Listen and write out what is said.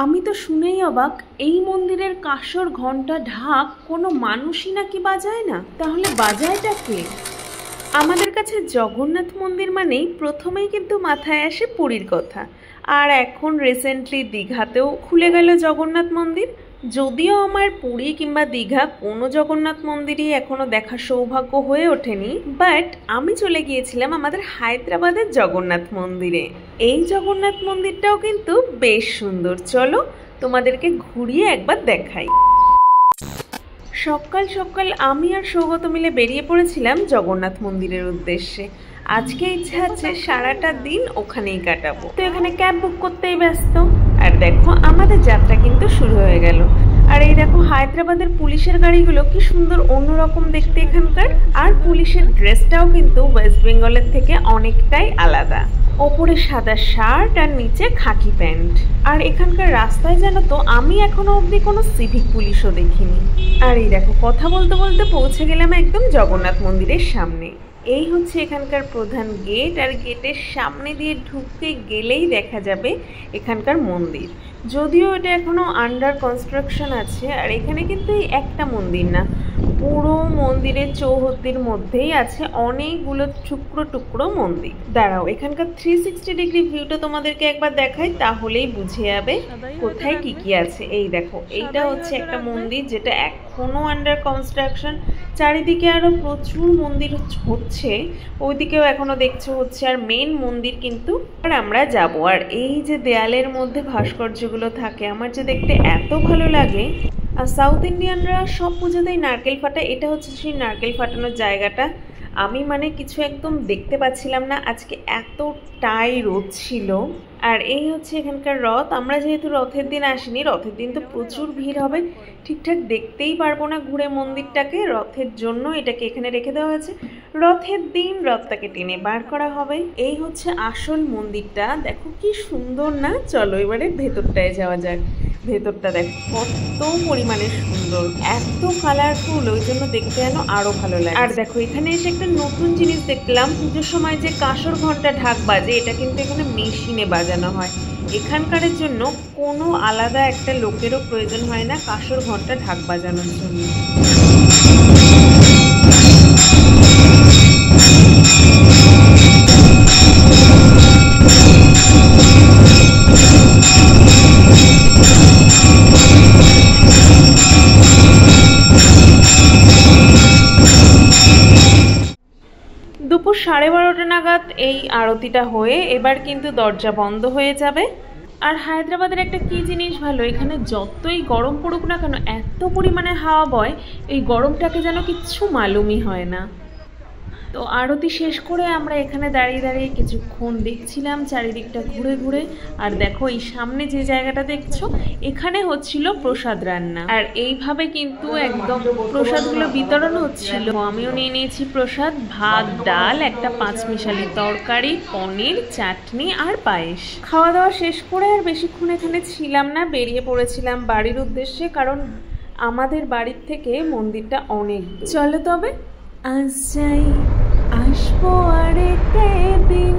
আমি তো শুনেই অবাক, এই মন্দিরের কাঁসর ঘণ্টা ঢাক কোনো মানুষই নাকি বাজায় না, তাহলে বাজায়টা কে? আমাদের কাছে জগন্নাথ মন্দির মানেই প্রথমেই কিন্তু মাথায় আসে পুরীর কথা। আর এখন রিসেন্টলি দীঘাতেও খুলে গেল জগন্নাথ মন্দির। যদিও আমার পুরী কিংবা দীঘা কোনো জগন্নাথ মন্দিরই এখনো দেখার সৌভাগ্য হয়ে ওঠেনি, বাট আমি চলে গিয়েছিলাম আমাদের হায়দ্রাবাদের জগন্নাথ মন্দিরে। এই জগন্নাথ মন্দিরটাও কিন্তু বেশ সুন্দর, চলো তোমাদেরকে ঘুরিয়ে একবার দেখাই। সকাল সকাল আমি আর সৌগত মিলে বেরিয়ে পড়েছিলাম জগন্নাথ মন্দিরের উদ্দেশ্যে। আজকে ইচ্ছা আছে সারাটা দিন ওখানেই কাটাবো, তো এখানে ক্যাব বুক করতেই ব্যস্ত। আর দেখো আমাদের যাত্রা কিন্তু শুরু হয়ে গেল। আর এই দেখো হায়দ্রাবাদের পুলিশের গাড়িগুলো কি সুন্দর অন্যরকম দেখতে এখানকার। আর পুলিশের ড্রেসটাও কিন্তু ওয়েস্ট বেঙ্গলের থেকে অনেকটাই আলাদা। ওপরে সাদা শার্ট আর নিচে খাকি প্যান্ট। আর এখানকার রাস্তায় জানো তো আমি এখনো অবধি কোনো সিভিক পুলিশও দেখিনি। আর এই দেখো কথা বলতে বলতে পৌঁছে গেলাম একদম জগন্নাথ মন্দিরের সামনে। এই হচ্ছে এখানকার প্রধান গেট, আর গেটের সামনে দিয়ে ঢুকতে গেলেই দেখা যাবে এখানকার মন্দির। যদিও এটা এখনো আন্ডার কনস্ট্রাকশন আছে। আর এখানে কিন্তু এই একটা মন্দির না, পুরো মন্দিরের চৌহদ্দির মধ্যেই আছে অনেকগুলো টুকরো টুকরো মন্দির। দাঁড়াও এখানকার 360 ডিগ্রি ভিউটা তোমাদেরকে একবার দেখাই, তাহলেই বুঝে যাবে কোথায় কি কি আছে। এই দেখো এইটা হচ্ছে একটা মন্দির যেটা এখনো আন্ডার কনস্ট্রাকশন। চারিদিকে আরো প্রচুর মন্দির হচ্ছে, ওইদিকেও এখনো দেখছো হচ্ছে। আর মেন মন্দির কিন্তু আর আমরা যাব। আর এই যে দেয়ালের মধ্যে ভাস্কর্যগুলো থাকে আমার যে দেখতে এত ভালো লাগে। আর সাউথ ইন্ডিয়ানরা সব পুজোতেই নারকেল ফাটায়, এটা হচ্ছে সেই নারকেল ফাটানোর জায়গাটা। আমি মানে কিছু একদম দেখতে পাচ্ছিলাম না, আজকে এতটাই রোদ ছিল। আর এই হচ্ছে এখানকার রথ। আমরা যেহেতু রথের দিন আসিনি, রথের দিন তো প্রচুর ভিড় হবে, ঠিকঠাক দেখতেই পারবো না ঘুরে মন্দিরটাকে। রথের জন্য এটাকে এখানে রেখে দেওয়া হয়েছে, রথের দিন রথটাকে টেনে বার করা হবে। এই হচ্ছে আসল মন্দিরটা, দেখো কি সুন্দর না। চলো এবারে ভেতরটায় যাওয়া যাক। ভেতরটা দেখো কত পরিমাণে সুন্দর, এত কালারফুল, ওই জন্য দেখতে যেন আরো ভালো লাগে। আর দেখো এখানে এসে একটা নতুন জিনিস দেখলাম, পুজোর সময় যে কাঁসর ঘণ্টা ঢাক বাজে এটা কিন্তু এখানে মেশিনে বাজানো হয়। এখানকারের জন্য কোনো আলাদা একটা লোকেরও প্রয়োজন হয় না কাঁসর ঘণ্টা ঢাক বাজানোর জন্য। দুপুর 12:30 নাগাদ এই আরতিটা হয়ে এবার কিন্তু দরজা বন্ধ হয়ে যাবে। আর হায়দ্রাবাদের একটা কি জিনিস ভালো, এখানে যতই গরম পড়ুক না কেন এত পরিমাণে হাওয়া বয়, এই গরমটাকে যেন কিচ্ছু মালুমই হয় না। তো আরতি শেষ করে আমরা এখানে দাঁড়িয়ে দাঁড়িয়ে কিছুক্ষণ দেখছিলাম চারিদিকটা ঘুরে ঘুরে। আর দেখো এই সামনে যে জায়গাটা দেখছো এখানে হচ্ছিল প্রসাদ রান্না। আর এইভাবে কিন্তু একদম প্রসাদগুলো বিতরণ হচ্ছিল। আমিও নিয়ে নিয়েছি প্রসাদ, ভাত, ডাল, একটা 5 মিশালি তরকারি, পনির, চাটনি আর পায়েস। খাওয়া দাওয়া শেষ করে আর বেশিক্ষণ এখানে ছিলাম না, বেরিয়ে পড়েছিলাম বাড়ির উদ্দেশ্যে, কারণ আমাদের বাড়ির থেকে মন্দিরটা অনেক দূর। চলো তবে আজ যাই, আসবো আরেকদিন।